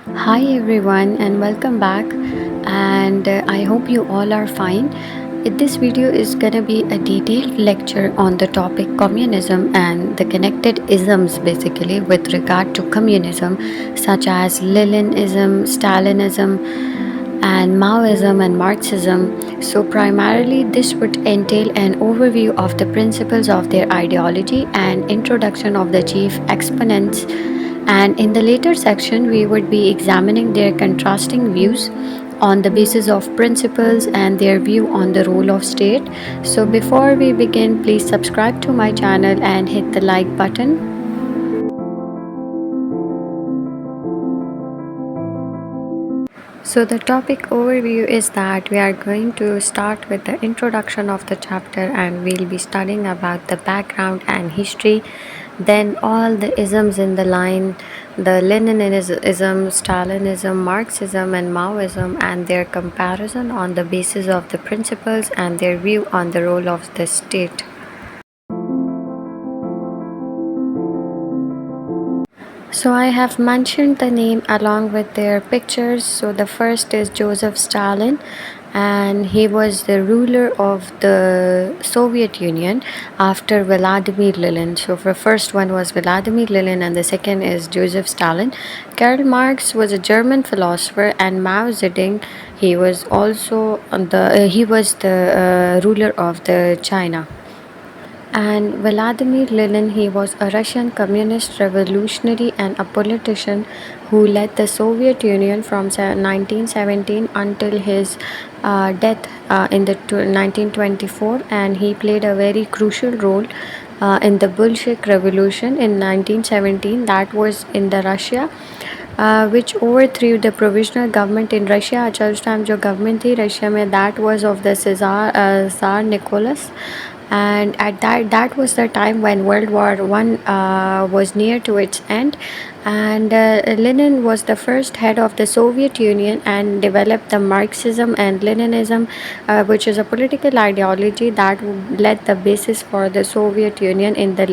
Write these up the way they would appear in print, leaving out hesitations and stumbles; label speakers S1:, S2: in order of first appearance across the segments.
S1: Hi everyone and welcome back, and I hope you all are fine. This video is going to be a detailed lecture on the topic communism and the connected isms basically with regard to communism, such as Leninism, Stalinism, and Maoism and Marxism. So primarily this would entail an overview of the principles of their ideology and introduction of the chief exponents, and in the later section, we would be examining their contrasting views on the basis of principles and their view on the role of state. So, before we begin, please subscribe to my channel and hit the like button. So, the topic overview is that we are going to start with the introduction of the chapter, and we'll be studying about the background and history, then all the isms in the line, the Leninism, Stalinism, Marxism, and Maoism, and their comparison on the basis of the principles and their view on the role of the state. So I have mentioned the name along with their pictures. So the first is Joseph Stalin, and he was the ruler of the Soviet Union after Vladimir Lenin. So the first one was Vladimir Lenin and the second is Joseph Stalin. Karl Marx was a German philosopher, and Mao Zedong, he was also the ruler of the China. And Vladimir Lenin, he was a Russian communist revolutionary and a politician who led the Soviet Union from 1917 until his death in the 1924, and he played a very crucial role in the Bolshevik Revolution in 1917, that was in the Russia, which overthrew the provisional government in Russia. अच्छा उस time जो government थी Russia में, that was of the Tsar Nicholas, and at that was the time when World War One was near to its end, and Lenin was the first head of the Soviet Union and developed the Marxism and Leninism, which is a political ideology that led the basis for the Soviet Union in the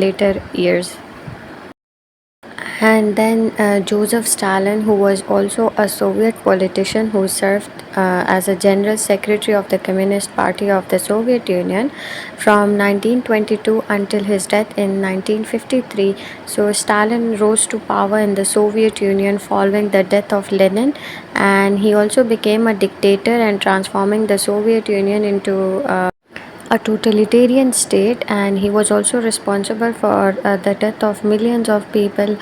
S1: later years. And then Joseph Stalin, who was also a Soviet politician who served as a general secretary of the Communist Party of the Soviet Union from 1922 until his death in 1953. So Stalin rose to power in the Soviet Union following the death of Lenin, and he also became a dictator and transforming the Soviet Union into a totalitarian state, and he was also responsible for the death of millions of people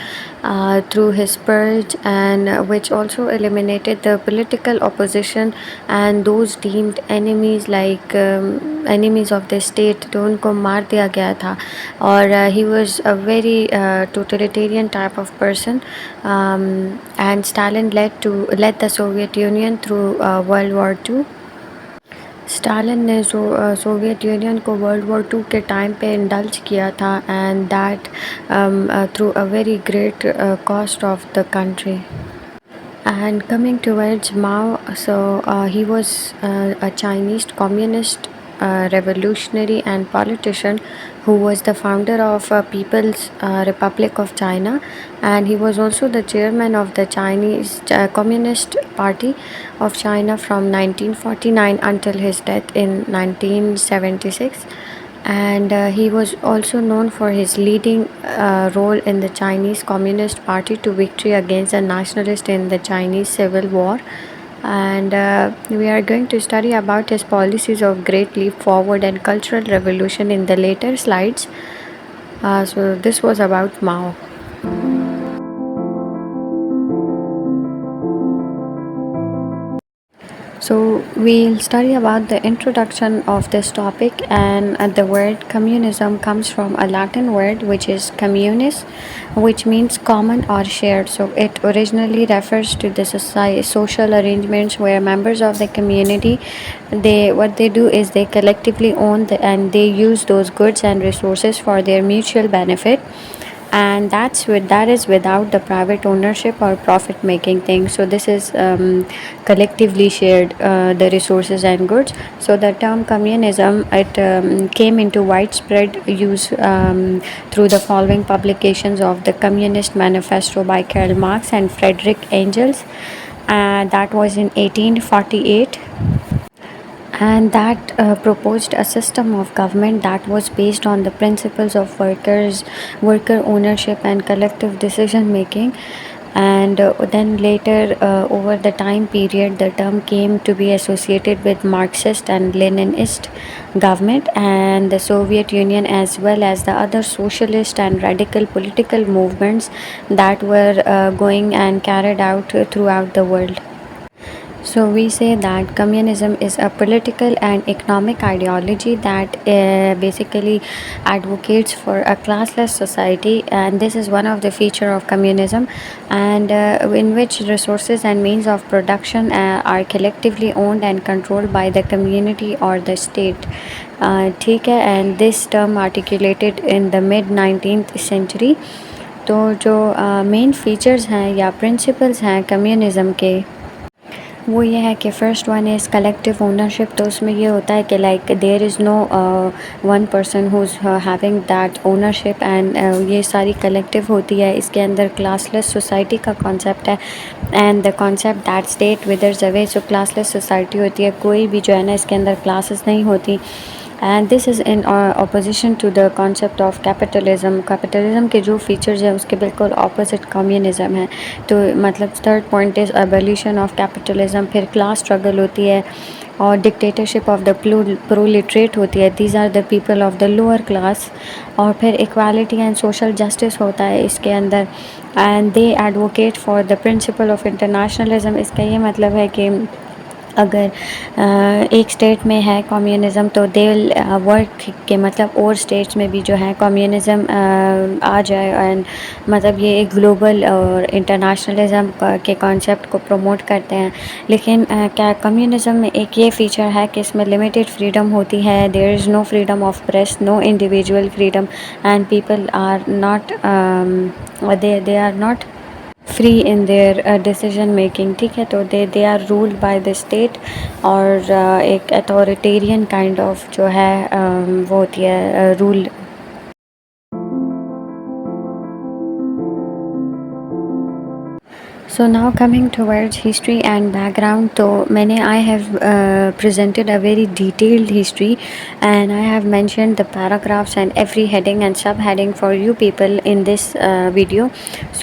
S1: through his purge, and which also eliminated the political opposition and those deemed enemies like enemies of the state, तो उनको मार दिया गया था. और he was a very totalitarian type of person, and Stalin led the Soviet Union through World War II. Stalin ने Soviet Union को world war to के टाइम पे इंडल्ज किया था, and that through a very great cost of the country. And coming towards Mao, so he was a Chinese communist revolutionary and politician who was the founder of People's Republic of China, and he was also the chairman of the Chinese Communist Party of China from 1949 until his death in 1976. And he was also known for his leading role in the Chinese Communist Party to victory against the nationalists in the Chinese Civil War. And we are going to study about his policies of Great Leap Forward and Cultural Revolution in the later slides. So this was about Mao. So we'll study about the introduction of this topic, and the word communism comes from a Latin word which is communis, which means common or shared. So it originally refers to the social arrangements where members of the community, what they do is they collectively own and they use those goods and resources for their mutual benefit. and that is without the private ownership or profit making thing. So this is collectively shared the resources and goods. So the term communism, it came into widespread use through the following publications of the Communist Manifesto by Karl Marx and Frederick Engels. That was in 1848, and that proposed a system of government that was based on the principles of worker ownership and collective decision making. And then later, over the time period, the term came to be associated with Marxist and Leninist government and the Soviet Union, as well as the other socialist and radical political movements that were going and carried out throughout the world. So we say that communism is a political and economic ideology that basically advocates for a classless society, and this is one of the feature of communism, and in which resources and means of production are collectively owned and controlled by the community or the state. ठीक है, and this term articulated in the mid 19th century. तो जो main features हैं या principles हैं communism के, वो ये है कि first one is collective ownership. तो उसमें ये होता है कि like there is no one person who is having that ownership, and ये सारी कलेक्टिव होती है. इसके अंदर क्लासलेस सोसाइटी का कॉन्सेप्ट है, and the concept that state withers away. So classless society होती है, कोई भी जो है ना इसके अंदर क्लासेस नहीं होती. And this is in opposition to the concept of capitalism. Capitalism के जो फीचर्स हैं उसके बिल्कुल ऑपोजिट कम्युनिज़म है. तो मतलब third point is abolition of capitalism. फिर क्लास स्ट्रगल होती है और डिक्टेटरशिप ऑफ द प्रोलिटरेट होती है. These are the people of the lower class. और फिर इक्वालिटी एंड सोशल जस्टिस होता है इसके अंदर, and they advocate for the principle of internationalism. इसका ये मतलब है कि अगर एक स्टेट में है कम्युनिज़म तो दे विल वर्क के मतलब और स्टेट्स में भी जो है कम्युनिज़म आ जाए, एंड मतलब ये एक ग्लोबल और इंटरनेशनलिज़म के कॉन्सेप्ट को प्रमोट करते हैं. लेकिन क्या कम्युनिज़म में एक ये फ़ीचर है कि इसमें लिमिटेड फ्रीडम होती है. There is no freedom of press, no individual freedom, and people are not they are not free in their decision making. ठीक है, तो they are ruled by the state, और एक अथॉरिटेरियन काइंड ऑफ जो है वो होती है rule. So now coming towards history and background, तो मैंने I have presented a very detailed history, and I have mentioned the paragraphs and every heading and subheading for you people in this video,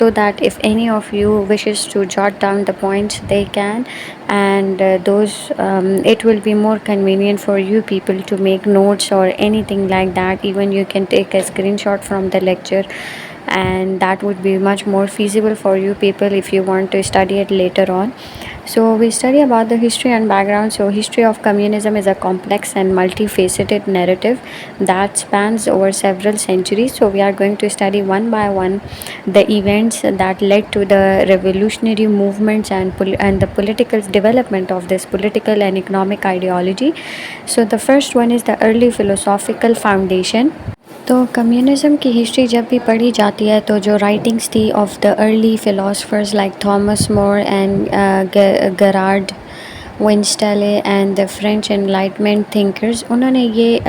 S1: so that if any of you wishes to jot down the points they can, and those it will be more convenient for you people to make notes or anything like that. Even you can take a screenshot from the lecture, and that would be much more feasible for you people if you want to study it later on. So we study about the history and background. So history of communism is a complex and multifaceted narrative that spans over several centuries. So we are going to study one by one the events that led to the revolutionary movements and the political development of this political and economic ideology. So the first one is the early philosophical foundation. तो communism की history जब भी पढ़ी जाती है तो जो writings थी of the early philosophers like Thomas More and Gerrard Winstanley and the French enlightenment thinkers, उन्होंने ये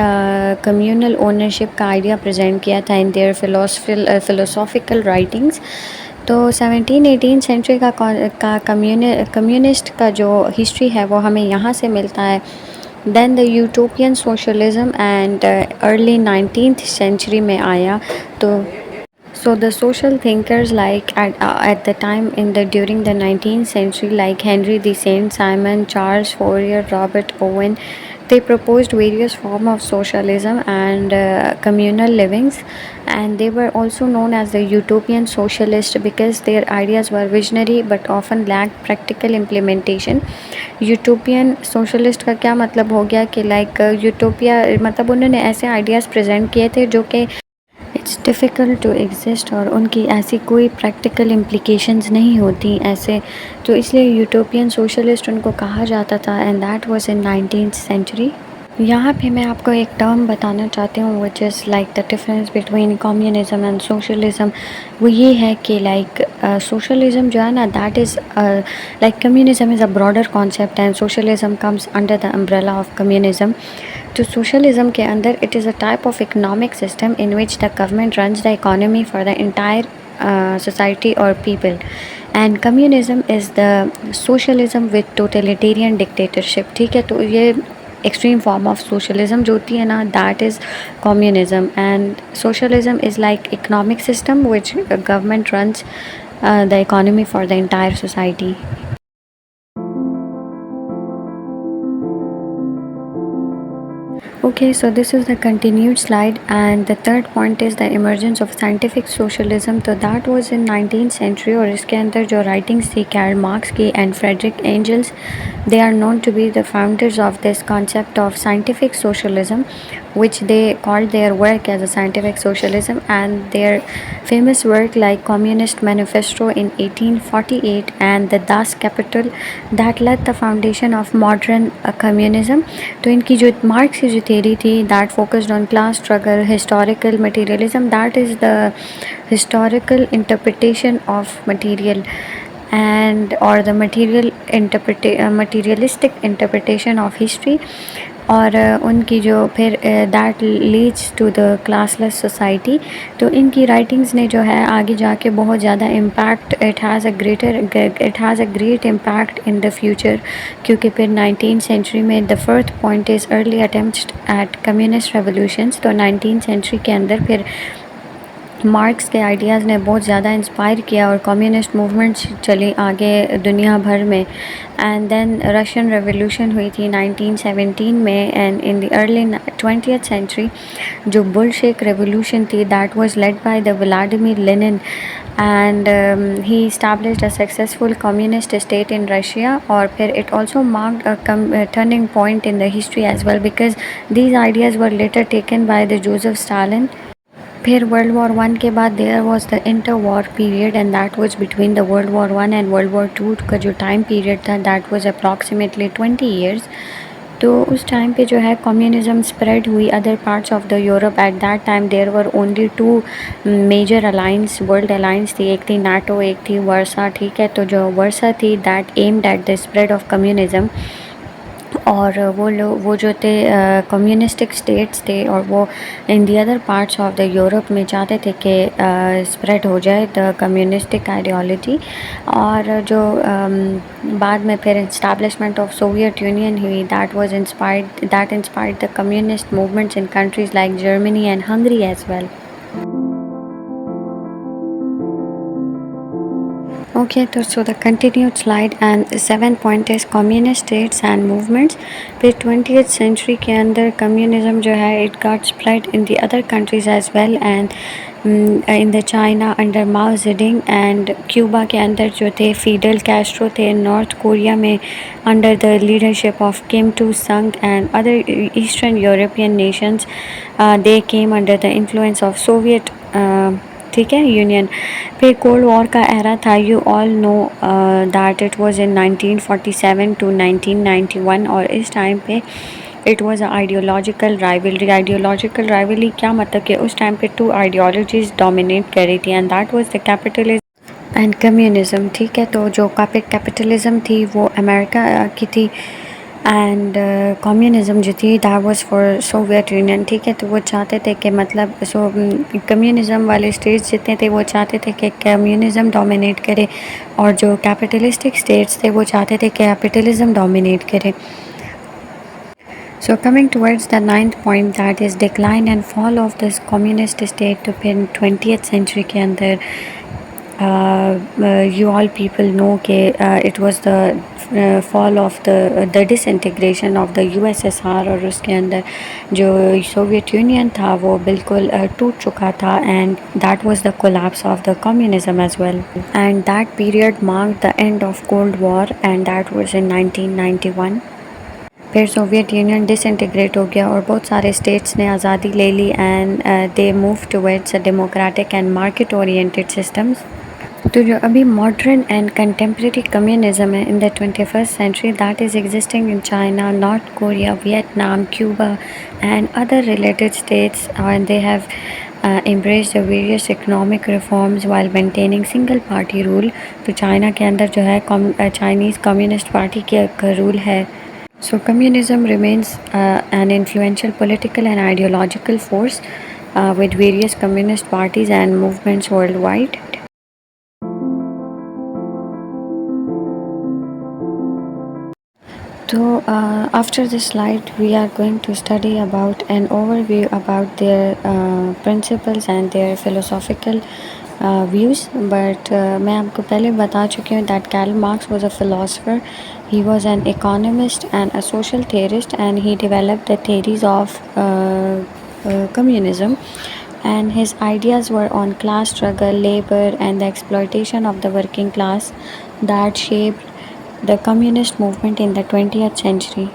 S1: कम्यूनल ओनरशिप का आइडिया प्रेजेंट किया था इन देयर फ़िलोसॉफ़िकल राइटिंग्स. तो 17-18 सेंचुरी का कम्युनिस्ट का जो हिस्ट्री है वो हमें यहाँ से मिलता है. Then the utopian socialism and early 19th century में आया. तो so the social thinkers like at the time during the 19th century like Henry the Saint-Simon, Charles Fourier, Robert Owen, they proposed various forms of socialism and communal livings, and they were also known as the utopian socialist because their ideas were visionary but often lacked practical implementation. Utopian socialist का क्या मतलब हो गया कि like utopia मतलब उन्होंने ऐसे ideas present किए थे जो कि इट्स डिफ़िकल्ट टू एग्जिस्ट और उनकी ऐसी कोई प्रैक्टिकल इम्प्लिकेशंस नहीं होती ऐसे, तो इसलिए यूटोपियन सोशलिस्ट उनको कहा जाता था, and that was in 19th century. यहाँ पे मैं आपको एक टर्म बताना चाहती हूँ which is like the difference between communism and socialism. वो ये है कि लाइक सोशलिज्म जो है ना, that is like communism is a broader concept and socialism comes under the umbrella of communism. तो सोशलिज्म के अंदर it is a type of economic system in which the government runs the economy for the entire society or people, and communism is the socialism with totalitarian dictatorship। ठीक है, तो ये extreme form of socialism जो होती है ना, that is communism, and socialism is like economic system which government runs the economy for the entire society। Okay, so this is the continued slide, and the third point is the emergence of scientific socialism। तो that was in 19th century, और इसके अंदर जो writings थी Karl Marx की and Friedrich Engels, they are known to be the founders of this concept of scientific socialism, which they called their work as a scientific socialism, and their famous work like Communist Manifesto in 1848 and the Das Kapital that led the foundation of modern communism। तो इनकी जो marks की जो theory थी, that focused on class struggle, historical materialism, that is the historical interpretation of material and or the materialistic interpretation of history। और उनकी जो फिर that leads to the classless society. तो इनकी राइटिंग्स ने जो है आगे जाके बहुत ज़्यादा impact, it has a great impact in the future, क्योंकि फिर 19th सेंचुरी में the first point is early attempts at communist revolutions. तो 19th सेंचुरी के अंदर फिर मार्क्स के आइडियाज़ ने बहुत ज़्यादा इंस्पायर किया और कम्युनिस्ट मूवमेंट्स चली आगे दुनिया भर में। एंड देन रशियन रेवोल्यूशन हुई थी 1917 में, and in the early 20th century जो बुल्शेविक रेवोल्यूशन थी, that was led by the Vladimir Lenin, and he established a successful communist state in Russia। और फिर it also marked a turning point in the history as well, because these ideas were later taken by the Joseph Stalin। फिर world war one के बाद there was the inter war period, and that was between the world war one and world war two का जो time period था, that was approximately 20 years. तो उस time पे जो है कम्युनिज़म स्प्रेड हुई other parts of the Europe. At that time there were only two major alliance, world alliance थी, एक थी नाटो, एक थी वर्सा। ठीक है, तो जो वर्सा थी that aimed at the spread of communism, और वो जो थे कम्युनिस्टिक स्टेट्स थे, और वो in the other parts of the Europe में चाहते थे कि स्प्रेड हो जाए द कम्युनिस्टिक आइडियोलॉजी। और जो बाद में फिर इस्टेब्लिशमेंट ऑफ सोवियत यूनियन हुई, that inspired the communist movements in countries like Germany and Hungary as well. Okay, so the continued slide, and the seventh point is communist states and movements। फिर 20th century के अंदर communism जो है it got spread in the other countries as well, and in the China under Mao Zedong, and Cuba के अंदर जो थे Fidel Castro थे, नॉर्थ कोरिया में under the leadership of Kim Il Sung, and other Eastern European nations they came under the influence of Soviet ठीक है union. फिर cold war का एरा था, you all know that it was in 1947 to 1991, और इस time पे it was ideological rivalry क्या मतलब कि उस टाइम पे टू आइडियोलॉजीज डोमिनेट कर रही थी, and that was the capitalism and communism. ठीक है, तो जो कैपिटलिज्म थी वो अमेरिका की थी, एंड कम्युनिज़म जो थी that was for Soviet union. ठीक है, तो वो चाहते थे कि मतलब कम्युनिज़म वाले स्टेट्स जितने थे वो चाहते थे कि कम्युनिज़म डोमिनेट करे, और जो कैपिटलिस्टिक स्टेट्स थे वो चाहते थे कि कैपिटलिज़म डोमिनेट करे। So coming towards the ninth point, that is decline and fall of this communist state। तो फिर 20th century के अंदर you all people know कि it was the fall of the disintegration of the USSR, और उसके अंदर जो Soviet union था वो बिल्कुल टूट चुका था, and that was the collapse of the communism as well, and that period marked the end of Cold War, and that was in 1991। फिर सोवियत यूनियन डिसइंटीग्रेट हो गया और बहुत सारे स्टेट्स ने आज़ादी ले ली, and they move towards a democratic and market oriented systems. तो जो अभी मॉडर्न एंड कंटेम्प्रेरी कम्युनिज्म है in the 21st century, that is existing in China, North Korea, Vietnam, Cuba and other related states, and they have embraced the various economic reforms while maintaining single party rule. तो China के अंदर जो है Chinese communist party का rule है. So communism remains an influential political and ideological force with various communist parties and movements worldwide. So after this slide we are going to study about an overview about their principles and their philosophical views. But मैं आपको पहले बता चुकी हूँ that Karl Marx was a philosopher. He was an economist and a social theorist, and he developed the theories of communism, and his ideas were on class struggle, labor, and the exploitation of the working class that shaped the communist movement in the 20th century.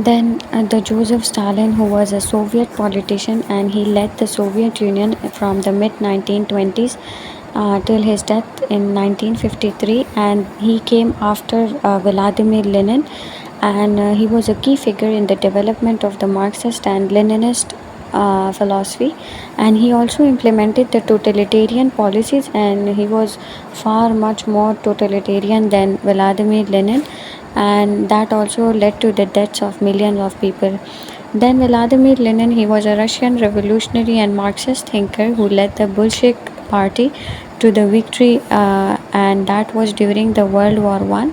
S1: Then the Joseph Stalin, who was a Soviet politician, and he led the Soviet Union from the mid 1920s till his death in 1953, and he came after Vladimir Lenin, and he was a key figure in the development of the Marxist and Leninist philosophy, and he also implemented the totalitarian policies, and he was far much more totalitarian than Vladimir Lenin, and that also led to the deaths of millions of people. Then Vladimir Lenin, he was a Russian revolutionary and Marxist thinker who led the Bolshevik party to the victory, and that was during the World War I,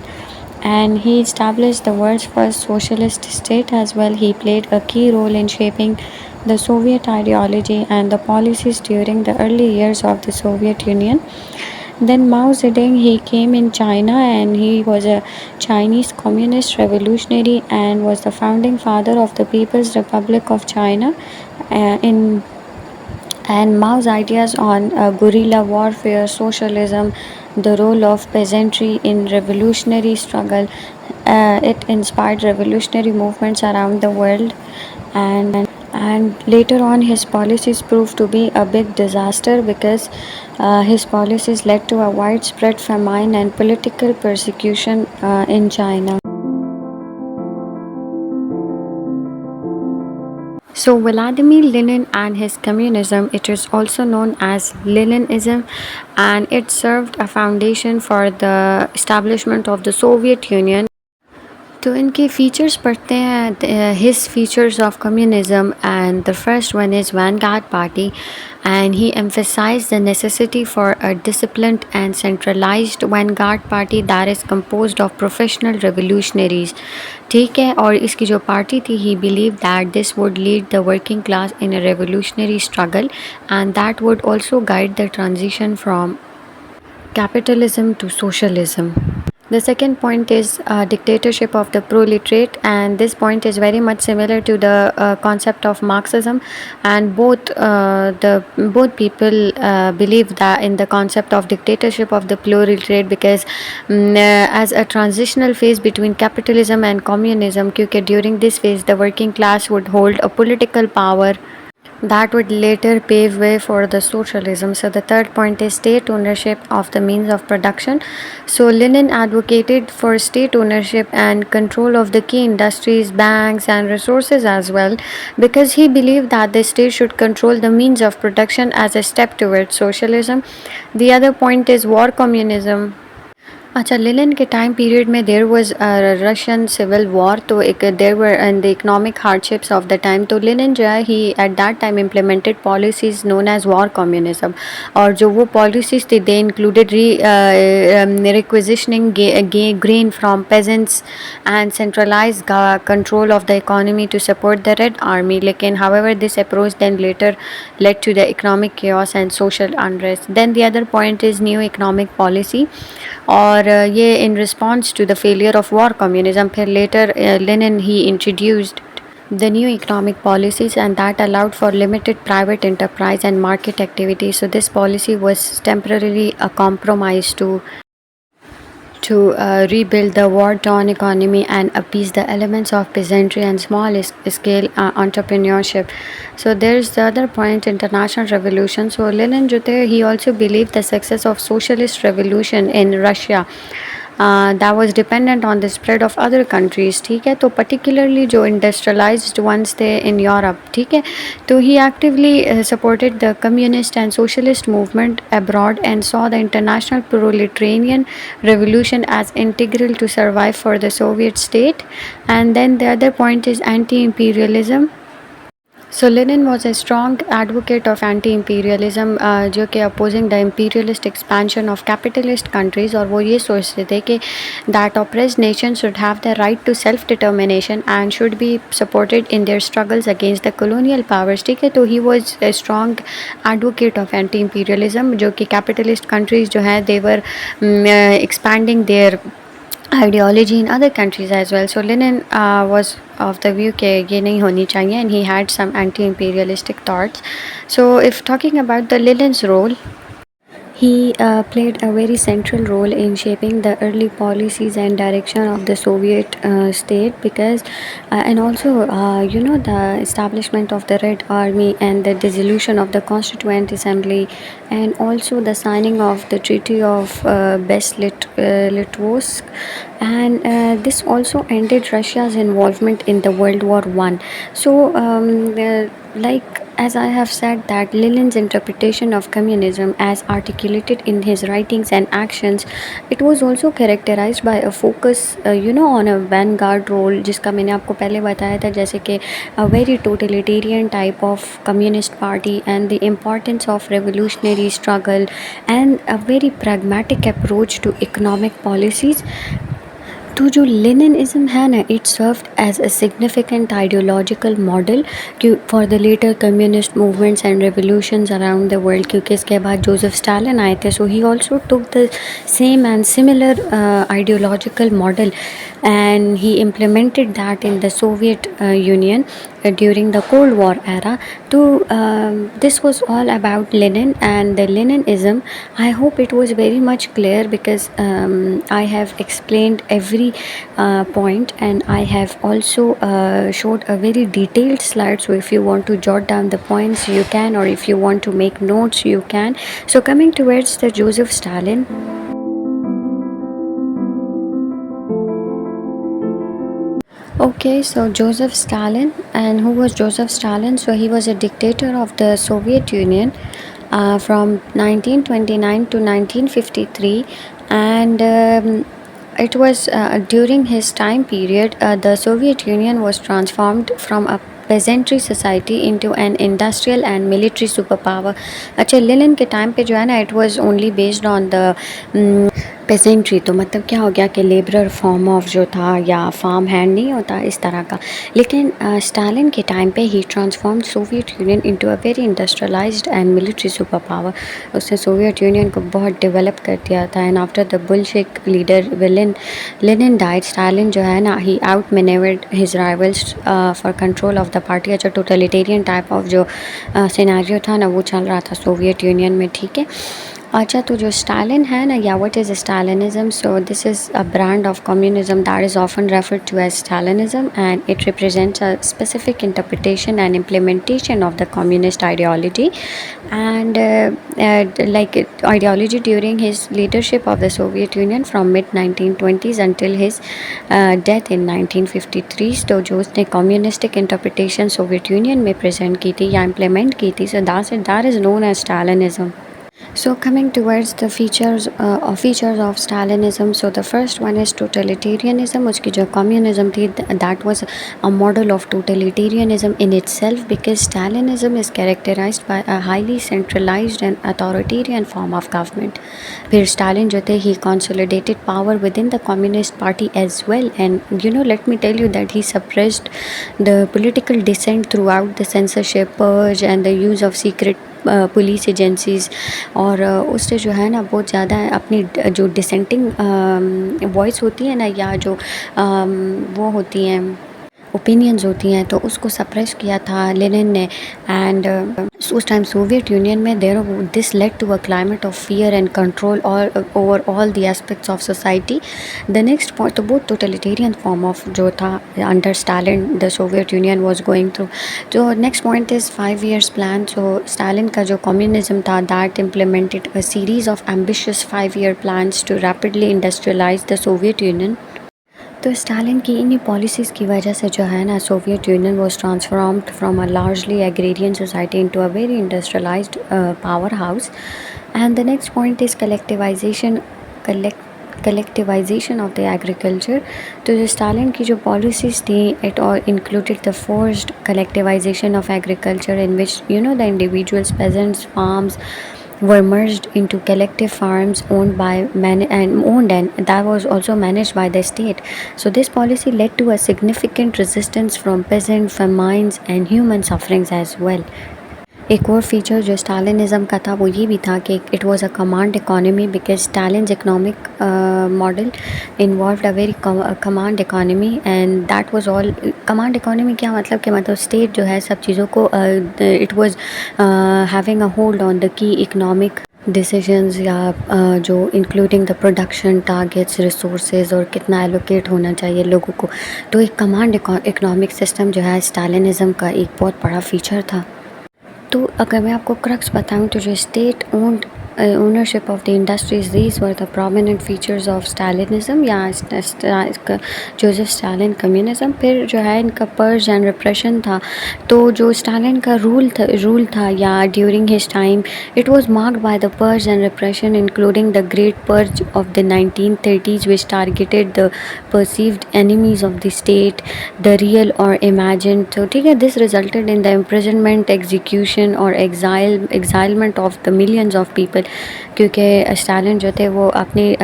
S1: and he established the world's first socialist state as well. He played a key role in shaping the Soviet ideology and the policies during the early years of the Soviet Union. Then Mao Zedong, he came in China, and he was a Chinese communist revolutionary and was the founding father of the People's Republic of China. In and Mao's ideas on guerrilla warfare, socialism, the role of peasantry in revolutionary struggle, it inspired revolutionary movements around the world, and later on his policies proved to be a big disaster because his policies led to a widespread famine and political persecution in China. So Vladimir Lenin and his communism, it is also known as Leninism, and it served a foundation for the establishment of the Soviet Union. तो इनके features पढ़ते हैं, his features of communism, and the first one is vanguard party, and he emphasized the necessity for a disciplined and centralized vanguard party that is composed of professional revolutionaries. ठीक है, और इसकी जो party थी, he believed that this would lead the working class in a revolutionary struggle, and that would also guide the transition from capitalism to socialism. The second point is dictatorship of the proletariat, and this point is very much similar to the concept of Marxism, and both people believe that in the concept of dictatorship of the proletariat, because as a transitional phase between capitalism and communism, क्योंकि during this phase the working class would hold a political power that would later pave way for the socialism. So the third point is state ownership of the means of production. So Lenin advocated for state ownership and control of the key industries, banks, and resources as well, because he believed that the state should control the means of production as a step towards socialism. The other point is war communism. अच्छा, Lenin के time period में there was Russian civil war, तो एक there were and the economic hardships of the time, तो Lenin जो है he at that time implemented policies known as war communism, और जो वो पॉलिसीज थी they included requisitioning grain from peasants and centralise control of the economy to support the red army. लेकिन however this approach then later led to the economic chaos and social unrest. Then the other point is new economic policy, और ये in response to the failure of war communism. फिर later Lenin he introduced the new economic policies, and that allowed for limited private enterprise and market activity. So this policy was temporarily a compromise to to rebuild the war-torn economy and appease the elements of peasantry and small-scale entrepreneurship. So there's the other point, international revolution. So Lenin जो थे, he also believed the success of socialist revolution in Russia that was dependent on the spread of other countries. ठीक है, तो particularly जो industrialized ones थे in Europe. ठीक है, तो he actively supported the communist and socialist movement abroad and saw the international proletarian revolution as integral to survive for the Soviet state. And then the other point is anti-imperialism. So Lenin was a strong advocate of anti-imperialism, जो कि opposing the imperialist expansion of capitalist countries, और वो ये सोचते थे कि that oppressed nations should have the right to self-determination and should be supported in their struggles against the colonial powers. ठीक है, तो he was a strong advocate of anti-imperialism, जो कि capitalist countries जो हैं they were expanding their ideology in other countries as well. So Lenin was of the view कि ये नहीं होनी चाहिए, and he had some anti-imperialistic thoughts. So if talking about the Lenin's role, he played a very central role in shaping the early policies and direction of the Soviet state, because and also the establishment of the Red Army and the dissolution of the Constituent Assembly, and also the signing of the Treaty of Brest-Litovsk, and this also ended Russia's involvement in the World War One. So like as I have said, that Lenin's interpretation of communism as articulated in his writings and actions, it was also characterized by a focus on a vanguard role, जिसका मैंने आपको पहले बताया था, जैसे कि a very totalitarian type of communist party and the importance of revolutionary struggle and a very pragmatic approach to economic policies. तो जो लेनिनिज्म है ना, it serve as a significant ideological model for the later communist movements and revolutions around the world, क्योंकि इसके बाद Joseph Stalin आए थे. So he also took the same and similar ideological model and he implemented that in the Soviet Union during the Cold War era. So this was all about Lenin and the Leninism. I hope it was very much clear, because I have explained every point, and I have also showed a very detailed slide. So if you want to jot down the points, you can, or if you want to make notes, you can. So coming towards the Joseph Stalin. Okay, so Joseph Stalin, and who was Joseph Stalin? So he was a dictator of the Soviet Union from 1929 to 1953, and it was during his time period the Soviet Union was transformed from a peasantry society into an industrial and military superpower. अच्छा, Lenin के time पे जो है ना, it was only based on the pageantry. तो मतलब क्या हो गया कि लेबरर फॉर्म ऑफ जो था, या फार्म हैंड नहीं होता इस तरह का. लेकिन स्टालिन के टाइम पे he transform Soviet Union into a very industrialised and military super power. उसने सोवियत यूनियन को बहुत डेवलप कर दिया था. And after the Bolshevik leader Lenin died, Stalin जो है ना, he outmanoeuvred his rivals for control of the party. अच्छा, टोटलिटेरियन टाइप ऑफ जो सिनेरियो था ना, वो चल रहा था सोवियत यूनियन में. ठीक है. अच्छा, तो जो स्टालिन है ना, या what is Stalinism? So this is a brand of communism that is often referred to as Stalinism, and it represents a specific interpretation and implementation of the communist ideology, and like ideology during his leadership of the Soviet Union from mid 1920s until his death in 1953. तो जो उसने communistic interpretation Soviet Union में present की थी या implement की थी, so that is known as Stalinism. So coming towards the features of Stalinism, so the first one is totalitarianism. उसकी जो communism थी, that was a model of totalitarianism in itself, because Stalinism is characterized by a highly centralized and authoritarian form of government. फिर Stalin जो थे, he consolidated power within the Communist Party as well, and let me tell you that he suppressed the political dissent throughout the censorship, purge, and the use of secret police agencies. और उससे जो है ना, बहुत ज़्यादा अपनी जो dissenting voice होती है ना, या जो वो होती हैं ओपिनियंस होती हैं, तो उसको सप्रेस किया था लेनिन ने. एंड उस टाइम सोवियत यूनियन में there this led to a climate of fear and control और over all the aspects of society. The next point तो बहुत टोटलिटेरियन फॉर्म ऑफ जो था under Stalin the Soviet Union was going through. जो next point is 5 years plan. So Stalin का जो communism था that implemented a series of ambitious 5 year plans to rapidly industrialise the Soviet Union. तो Stalin की इन्हीं policies की वजह से जो है ना Soviet Union was transformed from a largely agrarian society into a very industrialised power house. And the next point is collectivisation of the agriculture. तो जो स्टालिन की जो पॉलिसीज़ थी इट और included the forced collectivisation of agriculture in which the individuals pageants farms were merged into collective farms owned and that was also managed by the state. So this policy led to a significant resistance from peasant famines and human sufferings as well. एक और feature जो स्टालिनिज़म का था वो ये भी था कि it was a command economy because Stalin's economic model involved a very command economy and that was all. Command economy क्या मतलब कि मतलब स्टेट जो है सब चीज़ों को it was having a hold on the key economic decisions या जो including the production targets resources और कितना एलोकेट होना चाहिए लोगों को. तो एक कमांड इकोनॉमिक सिस्टम जो है स्टालिनिज़म का एक बहुत बड़ा फीचर था. तो अगर मैं आपको क्रक्स बताऊं तो जो state owned ownership of the industries, these were the prominent features of Stalinism या जोसेफ स्टालिन कम्युनिज्म. फिर जो है इनका पर्ज एंड रिप्रेशन था. तो जो स्टालिन का रूल था या during his time it was marked by the purge and repression including the great purge of the 1930s which targeted the perceived enemies of the state, the real or imagined. तो ठीक है, this resulted in the imprisonment, execution or exilement of the millions of people. क्योंकि Stalin जो थे वो अपने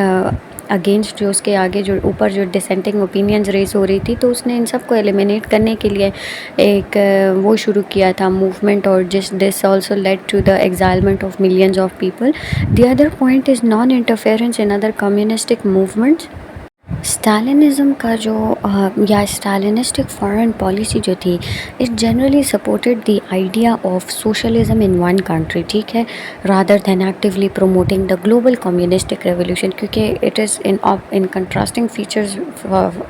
S1: against जो उसके आगे जो ऊपर जो डिसेंटिंग ओपिनियंस रेज हो रही थी तो उसने इन सब को एलिमिनेट करने के लिए एक वो शुरू किया था मूवमेंट और जिस this also led to the exilement of millions of people. The other point is non interference in other communistic movements. Stalinism का जो या स्टालिनिस्टिक फॉरेन पॉलिसी जो थी it generally supported the idea of socialism in one country. ठीक है, rather than actively promoting the global communistic revolution क्योंकि it is in contrasting features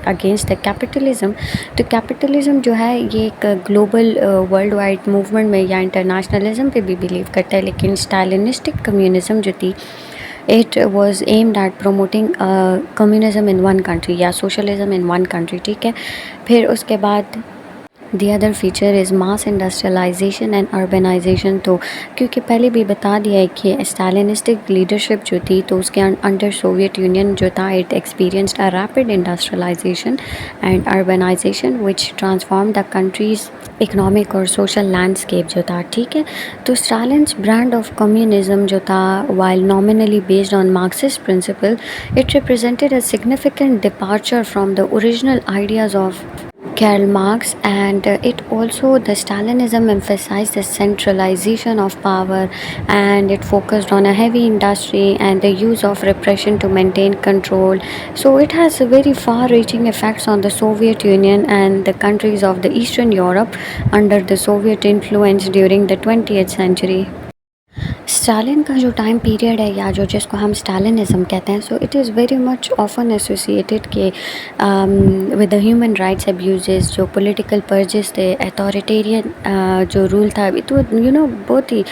S1: against the capitalism. तो capitalism जो है ये एक ग्लोबल वर्ल्ड वाइड मूवमेंट में या इंटरनेशनलिज्म पे भी बिलीव करता है. लेकिन स्टालिनिस्टिक कम्युनिज्म जो थी it was aimed at promoting communism in one country या socialism in one country. ठीक है, फिर उसके बाद The other feature is mass industrialization and urbanization. तो क्योंकि पहले भी बता दिया है कि स्टालिनिस्टिक लीडरशिप जो थी तो उसके अंडर सोवियत यूनियन जो था it experienced a rapid industrialization and urbanization which transform the countries economic और सोशल लैंडस्केप जो था. ठीक है, तो स्टालिन्स ब्रांड ऑफ कम्युनिज्म जो था while nominally based on Marxist principle it represented a significant departure from the original ideas of Karl Marx and it also the Stalinism emphasized the centralization of power and it focused on a heavy industry and the use of repression to maintain control. So it has a very far-reaching effects on the Soviet Union and the countries of the Eastern Europe under the Soviet influence during the 20th century. Stalin का जो time period है या जो जिसको हम Stalinism कहते हैं so it is very much often associated के with the human rights abuses. जो पॉलिटिकल पर्जेस थे अथॉरिटेरियन जो रूल था तो बहुत ही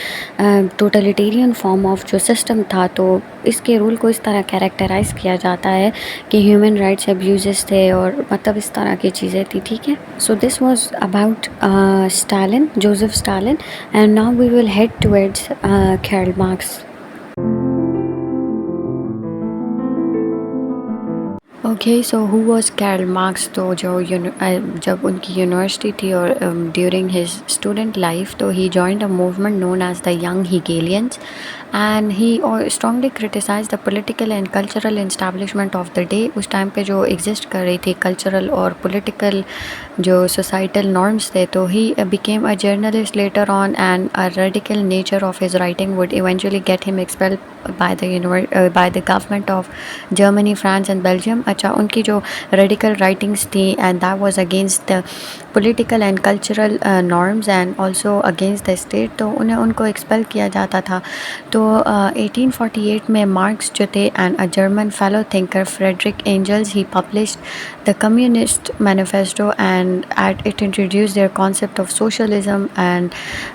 S1: टोटलिटेरियन फॉर्म ऑफ जो सिस्टम था. तो इसके रूल को इस तरह कैरेक्टराइज किया जाता है कि ह्यूमन राइट्स अब्यूजेस थे और मतलब इस तरह की चीज़ें थी. ठीक है, so this was about Stalin, Joseph Stalin, and now we will head towards Karl Marx. Okay, so who was Karl Marx? तो जो जब उनकी यूनिवर्सिटी थी और ड्यूरिंग हिज स्टूडेंट लाइफ तो he joined a movement known as the young Hegelians and he strongly criticise the political and cultural establishment of the day. उस time पे जो एग्जिस्ट कर रही थी कल्चरल और पॉलिटिकल जो सोसाइटल नॉर्म्स थे, तो he became a journalist later on and a radical nature of his writing would eventually get him expelled by the government of Germany, France and Belgium. अच्छा, उनकी जो रेडिकल राइटिंग्स थी and that was against the political and cultural norms and also against the state, तो उनको expel किया जाता था। तो 1848 में मार्क्स जो थे and a German fellow thinker Friedrich Engels he published the communist manifesto and at it introduce their concept of socialism. And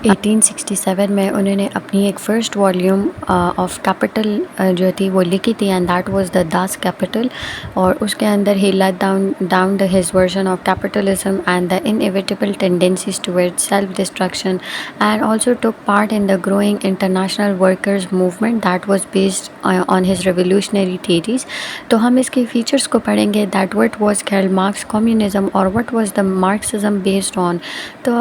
S1: 1867 में उन्होंने अपनी एक फर्स्ट वॉल्यूम ऑफ कैपिटल जो थी वो लिखी थी and that was the Das Kapital. और उसके अंदर he let down the his version of capitalism and the inevitable tendencies towards self destruction and also took part in the growing international workers movement that was based on his revolutionary theories. तो हम इसके features को पढ़ेंगे that what was Karl Marx communism और what was the Marxism based on. तो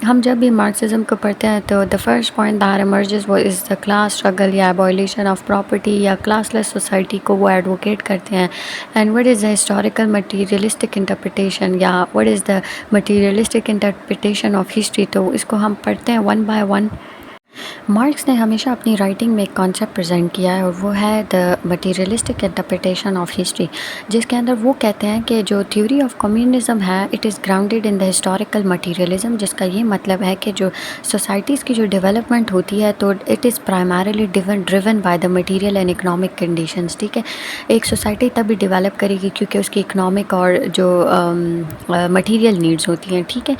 S1: हम जब भी मार्क्सिज्म को पढ़ते हैं तो the first point that emerges वो इज़ द क्लास स्ट्रगल या एबॉलिशन ऑफ प्रॉपर्टी या क्लासलेस सोसाइटी को वो एडवोकेट करते हैं। And what is the historical materialistic interpretation या what is the materialistic interpretation of history, तो इसको हम पढ़ते हैं वन बाय वन। मार्क्स ने हमेशा अपनी राइटिंग में एक कॉन्सेप्ट प्रेजेंट किया है और वो है the materialistic interpretation of history, जिसके अंदर वो कहते हैं कि जो थ्योरी ऑफ कम्युनिज्म है it is grounded in the historical materialism, जिसका ये मतलब है कि जो सोसाइटीज़ की जो डेवलपमेंट होती है तो it is primarily driven by the material and economic conditions. ठीक है, एक सोसाइटी तभी डेवलप करेगी क्योंकि उसकी इकनॉमिक और जो मटीरियल नीड्स होती हैं। ठीक है,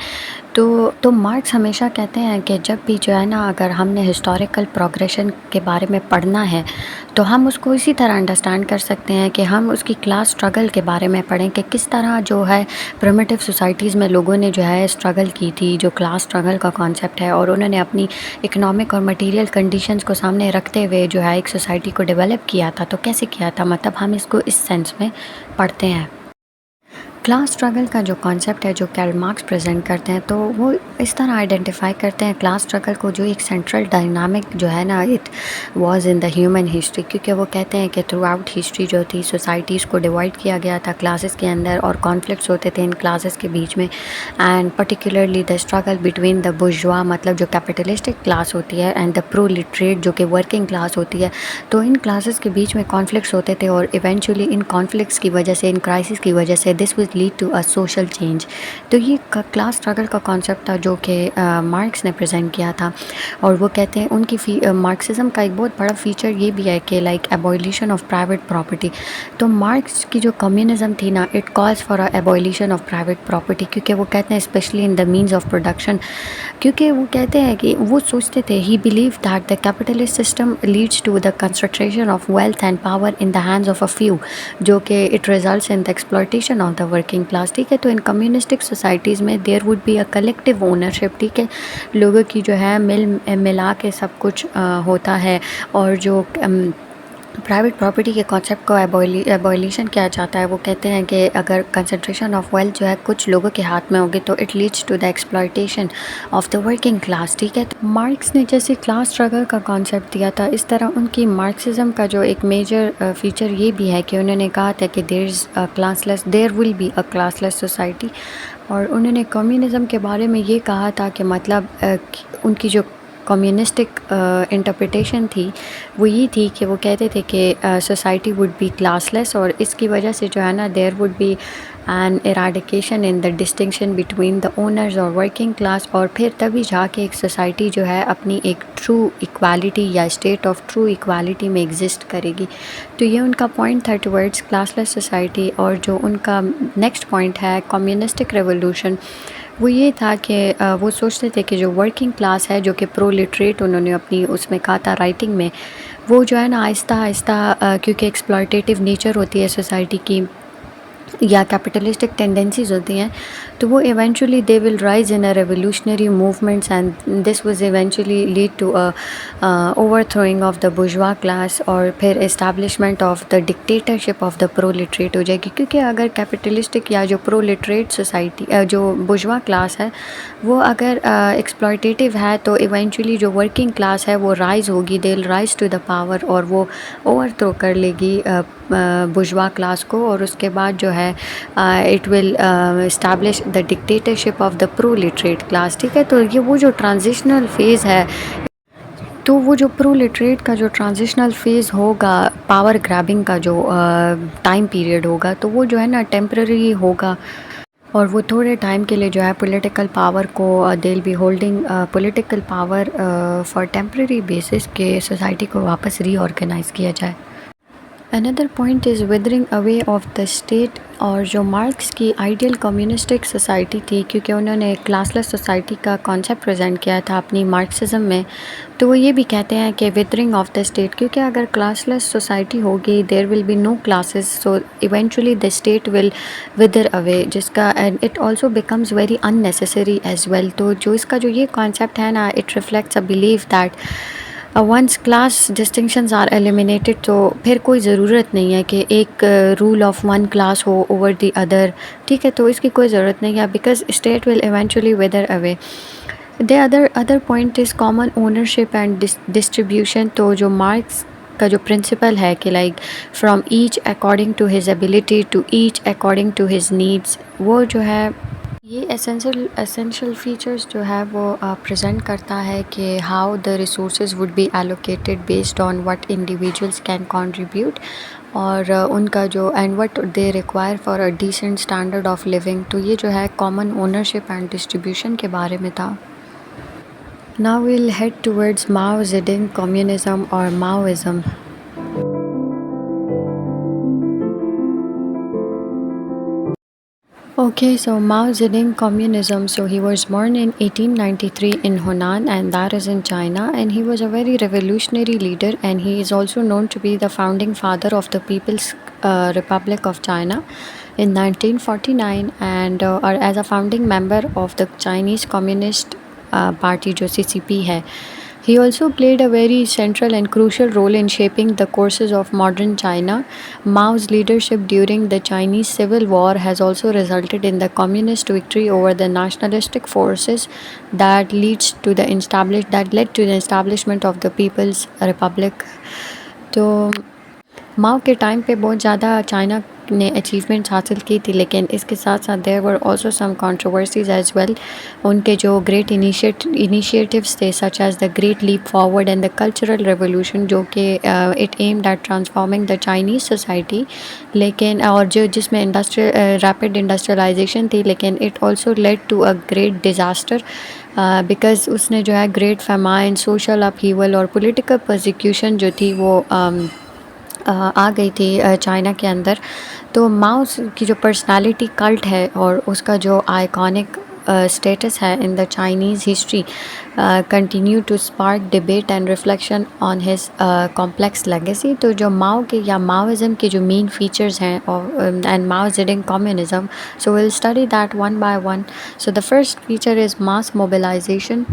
S1: तो मार्क्स हमेशा कहते हैं कि जब भी जो है ना अगर हमने हिस्टोरिकल प्रोग्रेशन के बारे में पढ़ना है तो हम उसको इसी तरह अंडरस्टैंड कर सकते हैं कि हम उसकी क्लास स्ट्रगल के बारे में पढ़ें कि किस तरह जो है प्रिमिटिव सोसाइटीज़ में लोगों ने जो है स्ट्रगल की थी, जो क्लास स्ट्रगल का कॉन्सेप्ट है, और उन्होंने अपनी इकनॉमिक और मटीरियल कंडीशंस को सामने रखते हुए जो है एक सोसाइटी को डेवलप किया था। तो कैसे किया था, मतलब हम इसको इस सेंस में पढ़ते हैं। क्लास स्ट्रगल का जो कॉन्सेप्ट है जो कार्ल मार्क्स प्रेजेंट करते हैं तो वो इस तरह आइडेंटिफाई करते हैं क्लास स्ट्रगल को जो एक सेंट्रल डायनामिक जो है ना it was in the human history, क्योंकि वो कहते हैं कि थ्रू आउट हिस्ट्री जो थी सोसाइटीज़ को डिवाइड किया गया था क्लासेस के अंदर और कॉन्फ्लिक्ट्स होते थे इन क्लासेस के बीच में। And particularly the struggle between the bourgeois मतलब जो कैपिटलिस्टिक क्लास होती है एंड द प्रोलिटरेट जो कि वर्किंग क्लास होती है, तो इन क्लासेस के बीच में कॉन्फ्लिक्ट्स होते थे और इवेंचुअली इन कॉन्फ्लिक्ट्स की वजह से, इन क्राइसिस की वजह से this will lead to a social change. तो ये क्लास स्ट्रगल का कॉन्सेप्ट था जो कि मार्क्स ने प्रेजेंट किया था। और वो कहते हैं उनकी मार्क्सिज्म का एक बहुत बड़ा फीचर ये भी है कि like abolition of private property. तो मार्क्स की जो कम्युनिज्म थी ना it calls for a abolition of private property, क्योंकि वो कहते हैं specially in the means of production, क्योंकि वो कहते हैं कि वो सोचते थे he believe that the capitalist system leads to the concentration of wealth and power in the hands of a few, जो कि it results in the exploitation of the working class. ठीक है, तो इन कम्युनिस्टिक सोसाइटीज़ में there would be a collective ownership. ठीक है, लोगों की जो है मिला के सब कुछ होता है। और जो प्राइवेट प्रॉपर्टी के कॉन्सेप्ट को एबॉलिशन किया जाता है, वो कहते हैं कि अगर कंसंट्रेशन ऑफ वेल्थ जो है कुछ लोगों के हाथ में होगी तो it leads to the exploitation of the working class. ठीक है, तो मार्क्स ने जैसे क्लास स्ट्रगल का कॉन्सेप्ट दिया था इस तरह उनकी मार्क्सिज्म का जो एक मेजर फीचर ये भी है कि उन्होंने कहा था कि there will be a classless society. और उन्होंने कम्युनिज्म के बारे में ये कहा था कि मतलब उनकी जो कम्युनिस्टिक इंटरप्रिटेशन थी वो ये थी कि वो कहते थे कि सोसाइटी वुड बी क्लासलेस और इसकी वजह से जो है ना there would be an eradication in the distinction between the owners और वर्किंग क्लास, और फिर तभी जाके एक सोसाइटी जो है अपनी एक ट्रू इक्वालिटी या स्टेट ऑफ ट्रू इक्वालिटी में एग्जिस्ट करेगी। तो ये उनका पॉइंट था टुवर्ड्स क्लासलेस सोसाइटी। और जो उनका नेक्स्ट पॉइंट है कम्युनिस्टिक रेवोल्यूशन, वो ये था कि वो सोचते थे कि जो वर्किंग क्लास है जो कि प्रोलिटरेट उन्होंने अपनी उसमें कहा था राइटिंग में, वो जो है ना आहिस्ता आहिस्ता क्योंकि एक्सप्लॉयटेटिव नेचर होती है सोसाइटी की या कैपिटलिस्टिक टेंडेंसीज होती हैं, तो वो eventually they will rise in a revolutionary movements and this was eventually lead to a overthrowing of the bourgeois class, और फिर establishment of the dictatorship of the proletariat हो जाएगी। क्योंकि अगर कैपिटलिस्टिक या जो प्रोलिटरेट सोसाइटी जो बुर्जुआ क्लास है वो अगर एक्सप्लॉयटेटिव है, तो इवेंचुअली जो वर्किंग क्लास है वो राइज होगी, they will rise to the power, और वो ओवरथ्रो कर लेगी बुर्जुआ क्लास को, और उसके बाद जो है it will establish the dictatorship of the proletariat class. ठीक है, तो ये वो जो ट्रांजिशनल फेज़ है, तो वो जो प्रोलिटरेट का जो ट्रांजिशनल फेज़ होगा, पावर ग्रैबिंग का जो टाइम पीरियड होगा, तो वो जो है ना टेम्पररी होगा, और वो थोड़े टाइम के लिए जो है पॉलिटिकल पावर को they will be holding political power for temporary basis के सोसाइटी को वापस रीऑर्गेनाइज किया जाए। Another point is withering away of the state, और जो मार्क्स की आइडियल कम्युनिस्टिक सोसाइटी थी, क्योंकि उन्होंने क्लासलेस सोसाइटी का कॉन्सेप्ट प्रेजेंट किया था अपनी मार्क्सिज्म में, तो वो ये भी कहते हैं कि विदरिंग ऑफ द स्टेट, क्योंकि अगर क्लासलेस सोसाइटी होगी there will be no classes, so eventually the state will wither away, जिसका and it also becomes very unnecessary as well. तो जो इसका जो ये कॉन्सेप्ट है ना, it reflects a believe that once class distinctions are eliminated, तो फिर कोई ज़रूरत नहीं है कि एक रूल ऑफ वन क्लास हो ओवर द अदर। ठीक है, तो इसकी कोई ज़रूरत नहीं है, because state will eventually wither away. The other point is common ownership and distribution. तो जो मार्क्स का जो प्रिंसिपल है कि like from each according to his ability to each according to his needs, वो जो है ये एसेंशियल फीचर्स जो है वो प्रेजेंट करता है कि how the resources would be allocated based on what individuals can contribute, और उनका जो and what they require for a decent standard of living. तो ये जो है कॉमन ओनरशिप एंड डिस्ट्रीब्यूशन के बारे में था। Now will head towards Mao Zedong communism और Maoism. Okay, so Mao Zedong communism. So he was born in 1893 in Hunan, and that is in China. And he was a very revolutionary leader, and he is also known to be the founding father of the People's Republic of China in 1949, and or as a founding member of the Chinese Communist Party, जो CCP है. He also played a very central and crucial role in shaping the courses of modern China. Mao's leadership during the Chinese Civil War has also resulted in the communist victory over the nationalistic forces that led to the establishment of the People's Republic. तो माओ के time पे बहुत ज़्यादा China ने achievements हासिल की थी, लेकिन इसके साथ साथ there were also some controversies as well. उनके जो ग्रेट इनिशिएटिव्स थे such as the great leap forward and the cultural revolution, जो कि it aimed at transforming the Chinese society, लेकिन और जो जिसमें रैपिड इंडस्ट्रियलाइजेशन थी, लेकिन it also led to a great disaster because उसने जो है ग्रेट फेमाइन, सोशल अपहीवल और पॉलिटिकल प्रोसिक्यूशन जो थी वो आ गई थी चाइना के अंदर। तो माओ की जो पर्सनालिटी कल्ट है और उसका जो आइकॉनिक स्टेटस है in the Chinese history continue to spark debate and reflection on his complex legacy. तो जो माओ के या माओइज़म के जो मेन फीचर्स हैं and Mao Zedong communism, so will study that one by one. So the first feature is mass mobilisation.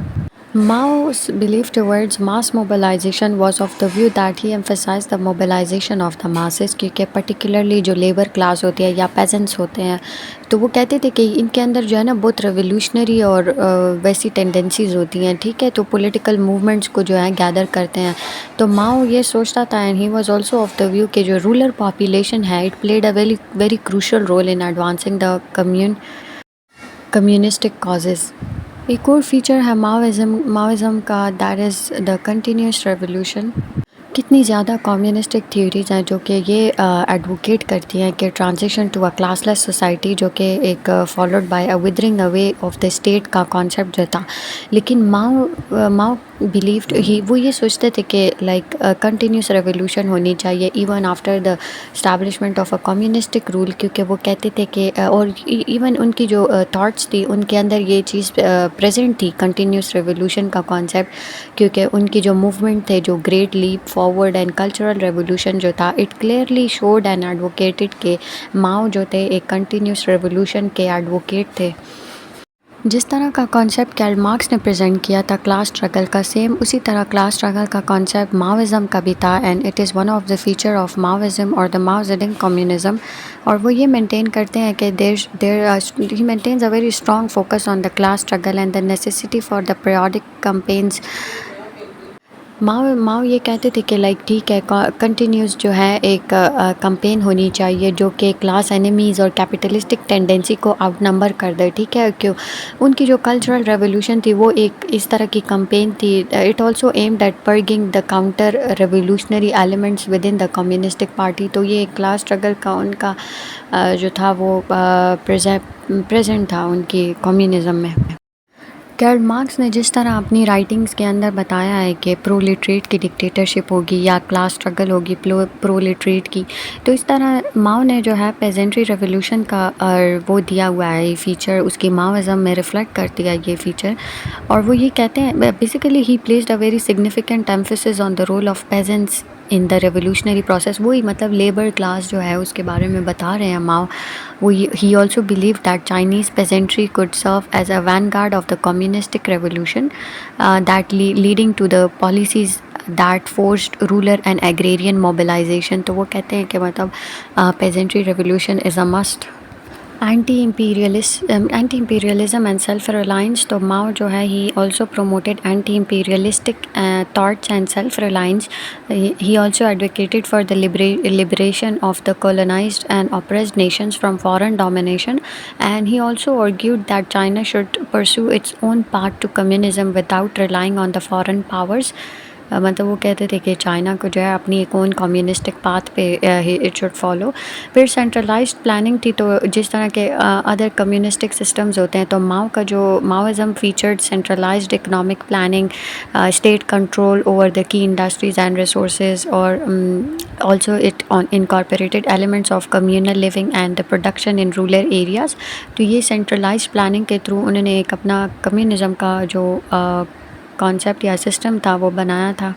S1: Mao's belief towards mass mobilization was of the view that he emphasized the mobilization of the masses, क्योंकि particularly जो labour class होती है या pageants होते हैं, तो वो कहते थे कि इनके अंदर जो है ना बहुत रेवोल्यूशनरी और वैसी टेंडेंसीज़ होती हैं। ठीक है, तो पॉलिटिकल मूवमेंट्स को जो है गैदर करते हैं। तो माओ ये सोचता था and he was also of the view कि जो रूरल पॉपुलेशन है it played a very very crucial role in advancing the communistic causes. एक और फीचर है माओइज़म का, that is the continuous revolution. कितनी ज़्यादा कम्युनिस्टिक थ्योरीज हैं जो कि ये एडवोकेट करती हैं कि transition to a classless society, जो कि एक followed by a withering away of the state का कॉन्सेप्ट जो था। लेकिन माओ बिलीव्ड वो ये सोचते थे कि लाइक कंटिन्यूस रेवोल्यूशन होनी चाहिए even after the establishment of a communistic rule, क्योंकि वो कहते थे कि और इवन उनकी जो थॉट्स थी उनके अंदर ये चीज़ प्रेजेंट थी कंटिन्यूस रेवोल्यूशन का कॉन्सेप्ट, क्योंकि उनकी जो मूवमेंट थे जो great leap forward and cultural revolution जो था, it clearly showed and advocated के माओ जो थे एक कंटिन्यूस रेवोल्यूशन के एडवोकेट थे। जिस तरह का कॉन्सेप्ट कार्ल मार्क्स ने प्रेजेंट किया था क्लास स्ट्रगल का, सेम उसी तरह क्लास स्ट्रगल का कॉन्सेप्ट माओइज़म का भी था, and it is one of the feature of Maoism और द माओ जेडिंग कम्युनिज्म। और वो ये मेंटेन करते हैं कि he maintains a very strong focus on the class struggle and the necessity for the periodic campaigns. Mao Mao ये कहते थे कि लाइक ठीक है, कंटिन्यूस जो है एक कैंपेन होनी चाहिए जो कि क्लास एनिमीज़ और कैपिटलिस्टिक टेंडेंसी को आउट नंबर कर दे, ठीक है। क्यों उनकी जो कल्चरल रेवोल्यूशन थी वो एक इस तरह की कैंपेन थी। It also aimed at purging the counter revolutionary elements within the communistic party. तो ये क्लास स्ट्रगल का उनका जो था वो प्रेजेंट था उनकी कम्युनिज़म में। कार्ल मार्क्स ने जिस तरह अपनी राइटिंग्स के अंदर बताया है कि प्रोलेटरेट की डिक्टेटरशिप होगी या क्लास स्ट्रगल होगी प्रोलेटरेट की, तो इस तरह माओ ने जो है पेजेंट्री रेवोल्यूशन का वो दिया हुआ है, ये फीचर उसकी माओइज़म में रिफ्लेक्ट करती है ये फीचर। और वो ये कहते हैं basically he placed a very significant emphasis on the role of peasants in the revolutionary process. वही मतलब लेबर क्लास जो है उसके बारे में बता रहे हैं माओ। वो he also believed that Chinese peasantry could serve as a vanguard of the communistic revolution, leading to the policies that forced rural and agrarian mobilization। तो वो कहते हैं कि मतलब peasantry revolution is a must। Anti imperialism and self reliance. तो माओ जो है he also promoted anti imperialistic thoughts and self reliance. He also advocated for the liberation of the colonized and oppressed nations from foreign domination, and he also argued that China should pursue its own path to communism without relying on the foreign powers। मतलब वो कहते थे कि China को जो है अपनी एक ओन कम्युनिस्टिक पाथ पे इट शुड फॉलो। फिर सेंट्रलाइज्ड प्लानिंग थी। तो जिस तरह के अदर कम्युनिस्टिक सिस्टम्स होते हैं, तो माओ का जो Maoism featured centralised economic planning, state control over the key industries and resources, और also it incorporated elements of communal living and the production in rural areas. तो ये सेंट्रलाइज्ड प्लानिंग के through उन्होंने एक अपना कम्युनिज़म का जो कॉन्सेप्ट या सिस्टम था वो बनाया था।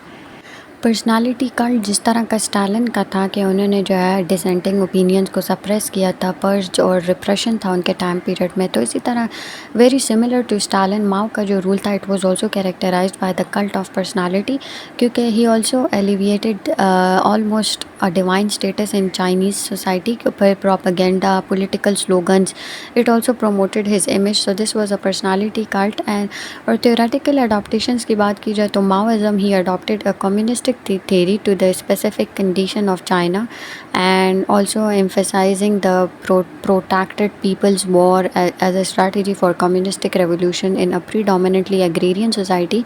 S1: पर्सनालिटी कल्ट जिस तरह का स्टालिन का था कि उन्होंने जो है डिसेंटिंग ओपिनियंस को सप्रेस किया था, पर्ज और रिप्रेशन था उनके टाइम पीरियड में। तो इसी तरह very similar to Stalin, Mao का जो रूल था it was also characterised by the cult of personality, क्योंकि he also alleviated almost a divine status in Chinese society के ऊपर propaganda, political slogans. It also promoted his image. So this was a personality cult. And और theoretical adaptations की बात की जाए तो Maoism he adopted a communistic theory to the specific condition of China, and also emphasizing the protracted people's war as a strategy for communistic revolution in a predominantly agrarian society।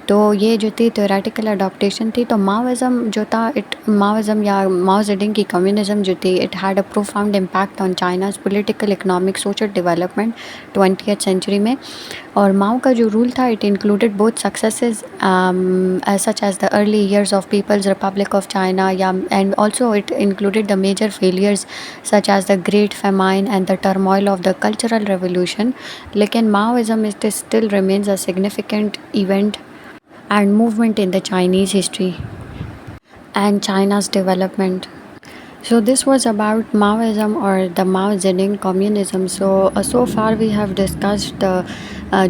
S1: तो ये जो थी theoretical adaptation थी। तो माओइज़म जो था माओइज़म या माओ जेडिंग की कम्युनिज़म जो थी it had a profound impact on China's political, economic, social development 20th century में। और माओ का जो रूल था it included both successes such as the early years of People's Republic of China, या and also it included the major failures such as the great famine and the turmoil of the cultural revolution. लेकिन Maoism it still remains a significant event and movement in the Chinese history and China's development। So this was about Maoism or the Mao Zedong communism। So far we have discussed the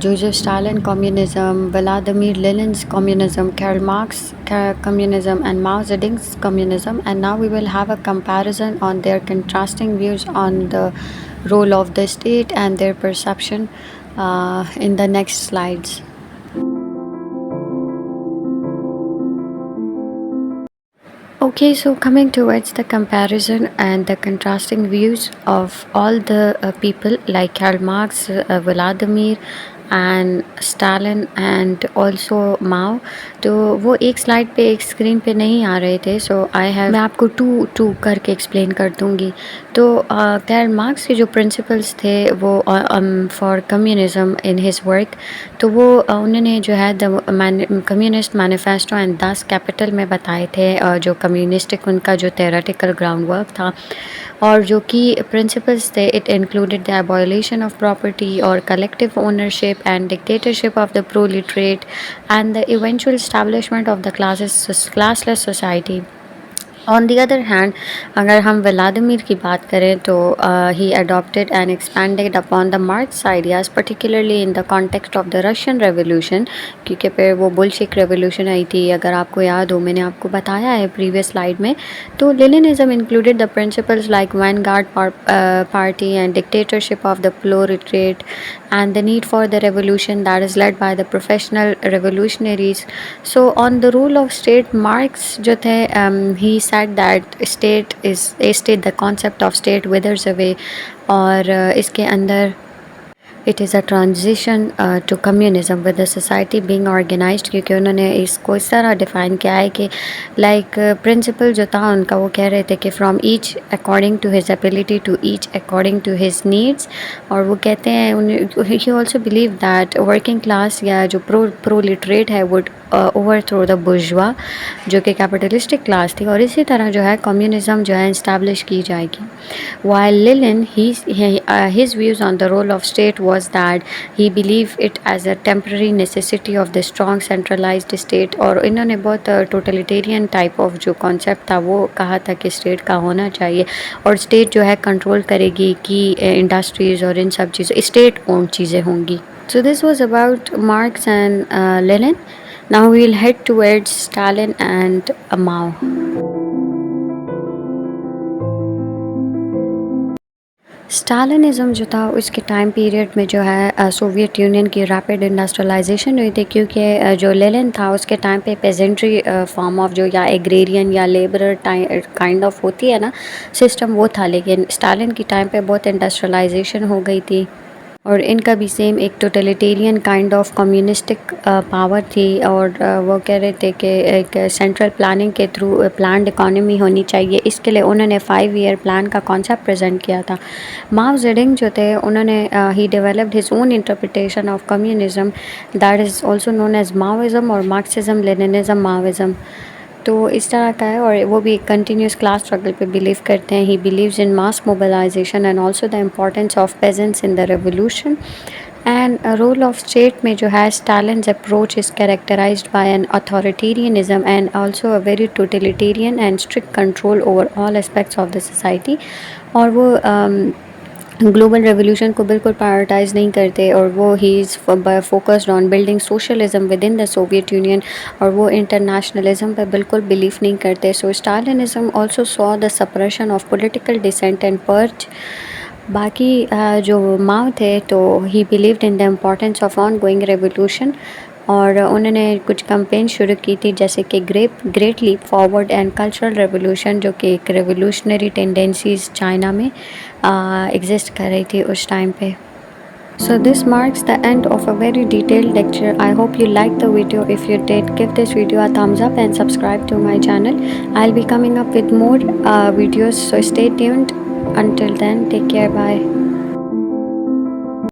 S1: Joseph Stalin communism, Vladimir Lenin's communism, Karl Marx communism, and Mao Zedong's communism, and now we will have a comparison on their contrasting views on the role of the state and their perception in the next slides। Okay, so coming towards the comparison and the contrasting views of all the people like Karl Marx, Vladimir and Stalin and also Mao, तो वो एक slide पे एक screen पे नहीं आ रहे थे। सो मैं आपको टू करके एक्सप्लेन कर दूँगी। तो कार्ल मार्क्स के जो प्रिंसिपल्स थे वो for communism in his work, तो वो उन्होंने जो है the communist manifesto and 10 capital में बताए थे, जो कम्युनिस्टिक उनका जो थ्योरेटिकल ग्राउंड वर्क था। और जो कि प्रिंसिपल्स थे it included the abolition of property और collective ownership, and dictatorship of the proletariat, and the eventual establishment of the classless society. On the other hand, अगर हम व्लादिमीर की बात करें तो he adopted and expanded upon the Marx ideas, particularly in the context of the Russian revolution, क्योंकि फिर वो बुल्शेविक revolution आई थी, अगर आपको याद हो, मैंने आपको बताया है प्रीवियस स्लाइड में. तो Leninism included the principles like vanguard party and dictatorship of the proletariat and the need for the revolution that is led by the professional revolutionaries. So on the role of state, Marx जो थे, he said that state the concept of state withers away, और इसके अंदर it is a transition to communism with the society being organised, क्योंकि उन्होंने इसको इस तरह डिफ़ाइन किया है कि लाइक प्रिंसिपल जो था उनका, वो कह रहे थे कि from each according to his ability to each according to his needs. और वो कहते हैं, he also believe that working class या जो प्रोलिटरेट है वुड ओवरथ्रो द बुर्जुआ, जो कि कैपिटलिस्टिक क्लास थी, और इसी तरह जो है कम्युनिज़म जो है इस्टेब्लिश की जाएगी. While Lenin his views on the role of state was that he believed it as a temporary necessity of the strong centralized state, और इन्होंने बहुत टोटलिटेरियन टाइप ऑफ जो कॉन्सेप्ट था वो कहा था कि स्टेट का होना चाहिए, और स्टेट जो है कंट्रोल करेगी कि इंडस्ट्रीज़ और इन सब चीज़ों स्टेट ओन चीज़ें होंगी. So this was about Marx and Lenin. Now we'll head towards Stalin and Mao. स्टालिनिज़म जो था उसके टाइम पीरियड में जो है सोवियत यूनियन की रैपिड इंडस्ट्रियलाइजेशन हुई थी, क्योंकि जो लेनिन था उसके टाइम पे पेजेंट्री फॉर्म ऑफ जो या एग्रेरियन या लेबर काइंड ऑफ होती है ना सिस्टम, वो था. लेकिन स्टालिन की टाइम पे बहुत इंडस्ट्रियलाइजेशन हो गई थी, और इनका भी सेम एक totalitarian kind of communistic power थी, और वो कह रहे थे कि एक सेंट्रल प्लानिंग के थ्रू प्लान्ड इकोनॉमी होनी चाहिए. इसके लिए उन्होंने 5 ईयर प्लान का कॉन्सेप्ट प्रेजेंट किया था. माओ जेडिंग जो थे, उन्होंने he developed his own interpretation of communism that is also known as Maoism, और मार्क्सिज्म, लेनिनिज्म, माओइज्म. तो इस तरह का है, और वो भी कंटिन्यूस क्लास स्ट्रगल पे बिलीव करते हैं. He believes in mass mobilisation and also the importance of peasants in the revolution. And role of state में जो है, Stalin's approach is characterised by an authoritarianism and also a very totalitarian and strict control over all aspects of the society. और वो global revolution को बिल्कुल prioritise नहीं करते, और वो he is focused on building socialism within the Soviet Union, और वो इंटरनेशनलिज्म पर बिल्कुल बिलीव नहीं करते. So Stalinism also saw the suppression of political dissent and purge. बाकी जो माओ थे, तो he believed in the importance of ongoing revolution, और उन्होंने कुछ कैंपेन शुरू की थी, जैसे कि great leap forward and cultural revolution, जो कि एक रेवोल्यूशनरी टेंडेंसीज चाइना में एग्जिस्ट कर रही थी उस टाइम पे. So this marks the end of a very detailed lecture. I hope you liked the video. If you did, give this video a thumbs up and subscribe to my channel. I'll be coming up with more videos, so stay tuned. Until then, take care, bye.